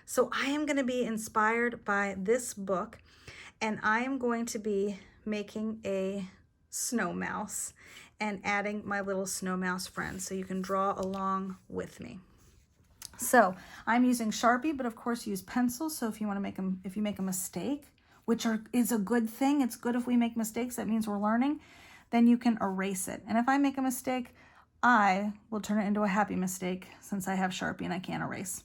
So I am going to be inspired by this book, and I am going to be making a snow mouse and adding my little snow mouse friends, so you can draw along with me. So I'm using Sharpie, but of course use pencils. So if you want to make them, if you make a mistake, is a good thing, it's good if we make mistakes, that means we're learning, then you can erase it. And if I make a mistake, I will turn it into a happy mistake since I have Sharpie and I can't erase.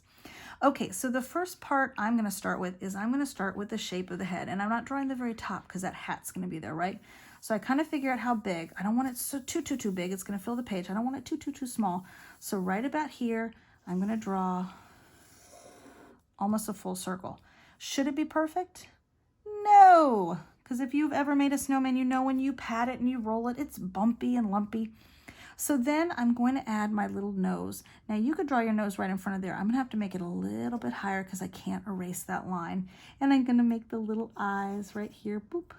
Okay, so the first part I'm going to start with is I'm going to start with the shape of the head, and I'm not drawing the very top because that hat's going to be there, right? So I kind of figure out how big. I don't want it so too big. It's going to fill the page. I don't want it too small. So right about here, I'm going to draw almost a full circle. Should it be perfect? No, because if you've ever made a snowman, you know when you pat it and you roll it, it's bumpy and lumpy. So then I'm going to add my little nose. Now you could draw your nose right in front of there. I'm going to have to make it a little bit higher because I can't erase that line. And I'm going to make the little eyes right here, boop,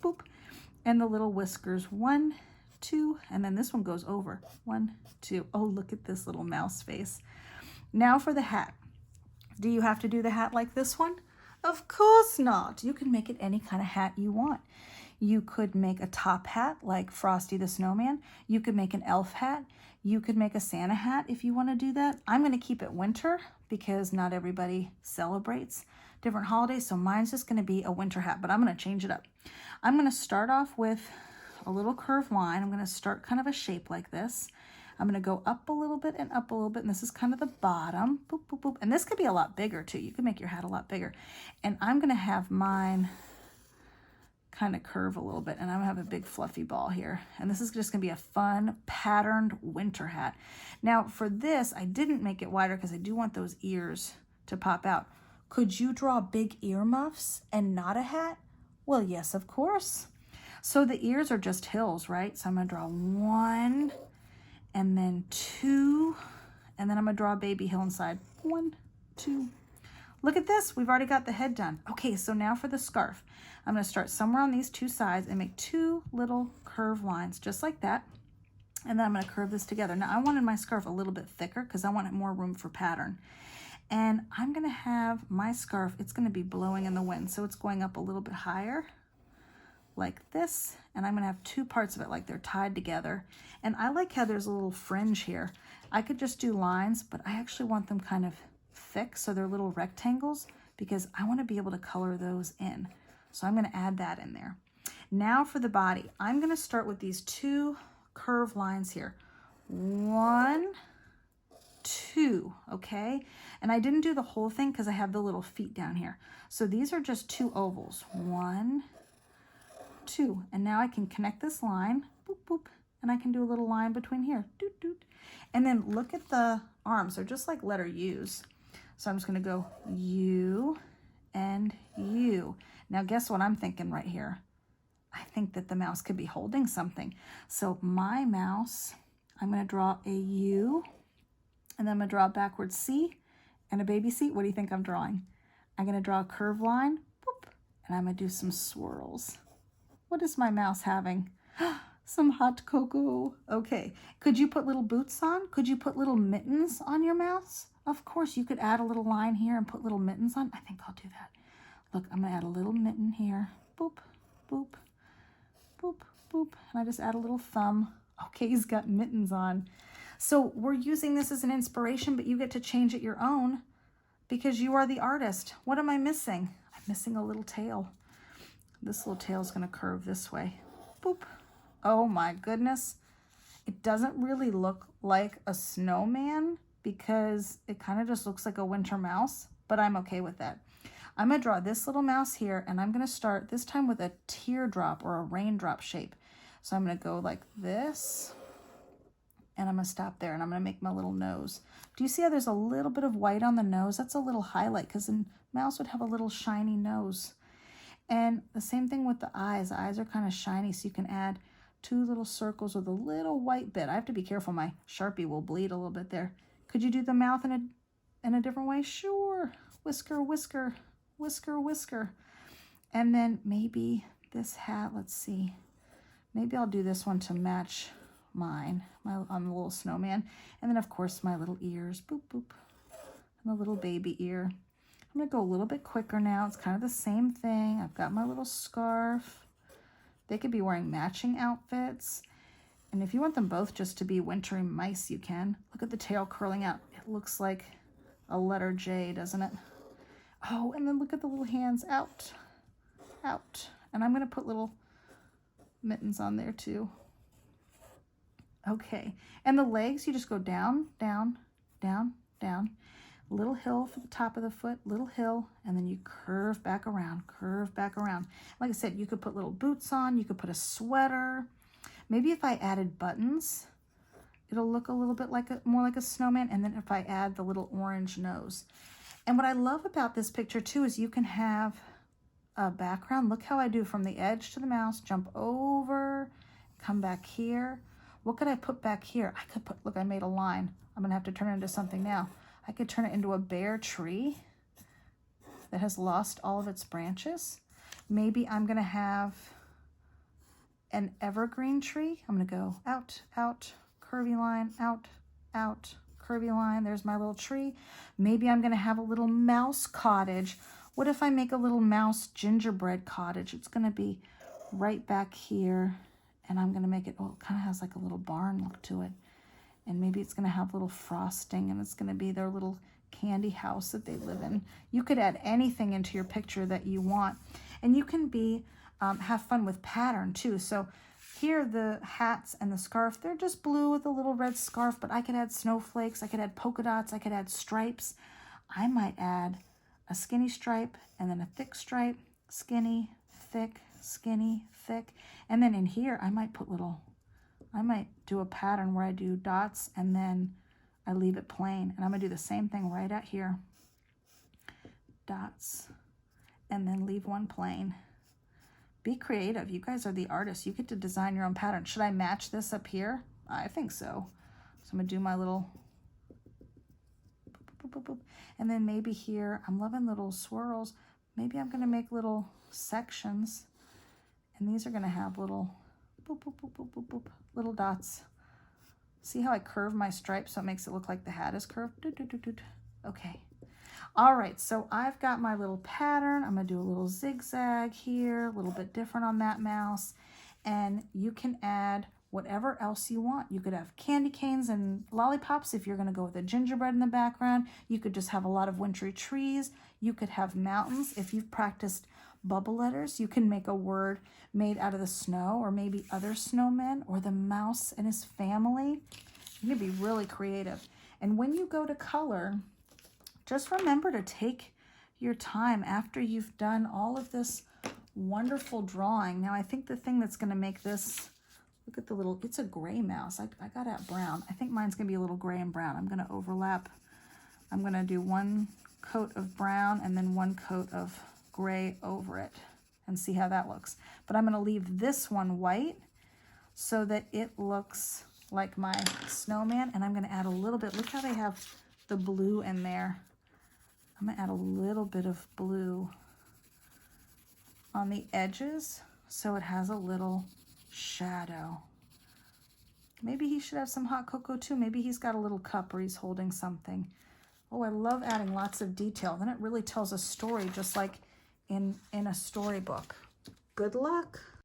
boop, and the little whiskers, 1, 2, and then this one goes over, 1, 2. Oh, look at this little mouse face. Now for the hat. Do you have to do the hat like this one? Of course not. You can make it any kind of hat you want. You could make a top hat like Frosty the Snowman. You could make an elf hat. You could make a Santa hat if you want to do that. I'm going to keep it winter because not everybody celebrates different holidays. So mine's just going to be a winter hat, but I'm going to change it up. I'm going to start off with a little curved line. I'm going to start kind of a shape like this. I'm going to go up a little bit and up a little bit, and this is kind of the bottom. Boop, boop, boop. And this could be a lot bigger too. You can make your hat a lot bigger. And I'm going to have mine kind of curve a little bit, and I'm going to have a big fluffy ball here. And this is just going to be a fun patterned winter hat. Now for this, I didn't make it wider because I do want those ears to pop out. Could you draw big earmuffs and not a hat? Well, yes, of course. So the ears are just hills, right? So I'm going to draw 1, and then 2, and then I'm going to draw a baby hill inside. 1, 2. Look at this. We've already got the head done. Okay, so now for the scarf. I'm going to start somewhere on these 2 sides and make 2 little curved lines, just like that. And then I'm going to curve this together. Now, I wanted my scarf a little bit thicker because I wanted more room for pattern. And I'm going to have my scarf, it's going to be blowing in the wind. So it's going up a little bit higher, like this, and I'm going to have 2 parts of it like they're tied together. And I like how there's a little fringe here. I could just do lines, but I actually want them kind of thick, so they're little rectangles, because I want to be able to color those in. So I'm going to add that in there. Now for the body, I'm going to start with these 2 curved lines here. 1, 2, okay? And I didn't do the whole thing because I have the little feet down here. So these are just 2 ovals. 1, 2, and now I can connect this line, boop, boop, and I can do a little line between here, doot, doot. And then look at the arms, they're just like letter U's. So I'm just going to go U and U. Now guess what I'm thinking right here? I think that the mouse could be holding something. So my mouse, I'm going to draw a U, and then I'm going to draw a backward C and a baby C. What do you think I'm drawing? I'm going to draw a curved line, boop, and I'm going to do some swirls. What is my mouse having? Some hot cocoa. Okay. Could you put little boots on? Could you put little mittens on your mouse? Of course, you could add a little line here and put little mittens on. I think I'll do that. Look, I'm going to add a little mitten here. Boop, boop, boop, boop. And I just add a little thumb. Okay, he's got mittens on. So we're using this as an inspiration, but you get to change it your own because you are the artist. What am I missing? I'm missing a little tail. This little tail is going to curve this way. Boop. Oh my goodness. It doesn't really look like a snowman because it kind of just looks like a winter mouse, but I'm okay with that. I'm going to draw this little mouse here, and I'm going to start this time with a teardrop or a raindrop shape. So I'm going to go like this, and I'm going to stop there, and I'm going to make my little nose. Do you see how there's a little bit of white on the nose? That's a little highlight because the mouse would have a little shiny nose. And the same thing with the eyes. The eyes are kind of shiny, so you can add 2 little circles with a little white bit. I have to be careful. My Sharpie will bleed a little bit there. Could you do the mouth in a different way? Sure. Whisker, whisker, whisker, whisker. And then maybe this hat, let's see. Maybe I'll do this one to match mine. I'm the little snowman. And then, of course, my little ears. Boop, boop. And the little baby ear. I'm gonna go a little bit quicker now. It's kind of the same thing. I've got my little scarf. They could be wearing matching outfits. And if you want them both just to be wintry mice, you can. Look at the tail curling out. It looks like a letter J, doesn't it? Oh, and then look at the little hands out, out. And I'm gonna put little mittens on there too. Okay, and the legs, you just go down, down, down, down. Little hill for the top of the foot, little hill, and then you curve back around, curve back around. Like I said, you could put little boots on, you could put a sweater. Maybe if I added buttons, it'll look a little bit like more like a snowman, and then if I add the little orange nose. And what I love about this picture too is you can have a background. Look how I do from the edge to the mouse, jump over, come back here. What could I put back here? I could put, look, I made a line. I'm gonna have to turn it into something now. I could turn it into a bare tree that has lost all of its branches. Maybe I'm gonna have an evergreen tree. I'm gonna go out, out, curvy line, out, out, curvy line. There's my little tree. Maybe I'm gonna have a little mouse cottage. What if I make a little mouse gingerbread cottage? It's gonna be right back here, and I'm gonna make it, oh, it kind of has like a little barn look to it. And maybe it's gonna have little frosting, and it's gonna be their little candy house that they live in. You could add anything into your picture that you want. And you can be, have fun with pattern too. So here the hats and the scarf, they're just blue with a little red scarf, but I could add snowflakes, I could add polka dots, I could add stripes. I might add a skinny stripe and then a thick stripe, skinny, thick, skinny, thick. And then in here, I might put little, I might do a pattern where I do dots and then I leave it plain. And I'm gonna do the same thing right out here. Dots, and then leave one plain. Be creative. You guys are the artists. You get to design your own pattern. Should I match this up here? I think so. So I'm gonna do my little, boop, boop, boop. And then maybe here, I'm loving little swirls. Maybe I'm gonna make little sections, and these are gonna have little boop, boop, boop, boop, boop, boop, little dots. See how I curve my stripe so it makes it look like the hat is curved? Doot, doot, doot, doot. Okay. All right, so I've got my little pattern. I'm gonna do a little zigzag here, a little bit different on that mouse. And you can add whatever else you want. You could have candy canes and lollipops if you're gonna go with a gingerbread in the background. You could just have a lot of wintry trees. You could have mountains. If you've practiced bubble letters, you can make a word made out of the snow, or maybe other snowmen, or the mouse and his family. You can be really creative. And when you go to color, just remember to take your time after you've done all of this wonderful drawing. Now, I think the thing that's going to make this, look at the little, it's a gray mouse. I got out brown. I think mine's going to be a little gray and brown. I'm going to overlap. I'm going to do one coat of brown and then one coat of gray over it and see how that looks. But I'm going to leave this one white so that it looks like my snowman. And I'm going to add a little bit. Look how they have the blue in there. I'm going to add a little bit of blue on the edges so it has a little shadow. Maybe he should have some hot cocoa too. Maybe he's got a little cup or he's holding something. Oh, I love adding lots of detail. Then it really tells a story, just like in a storybook. Good luck.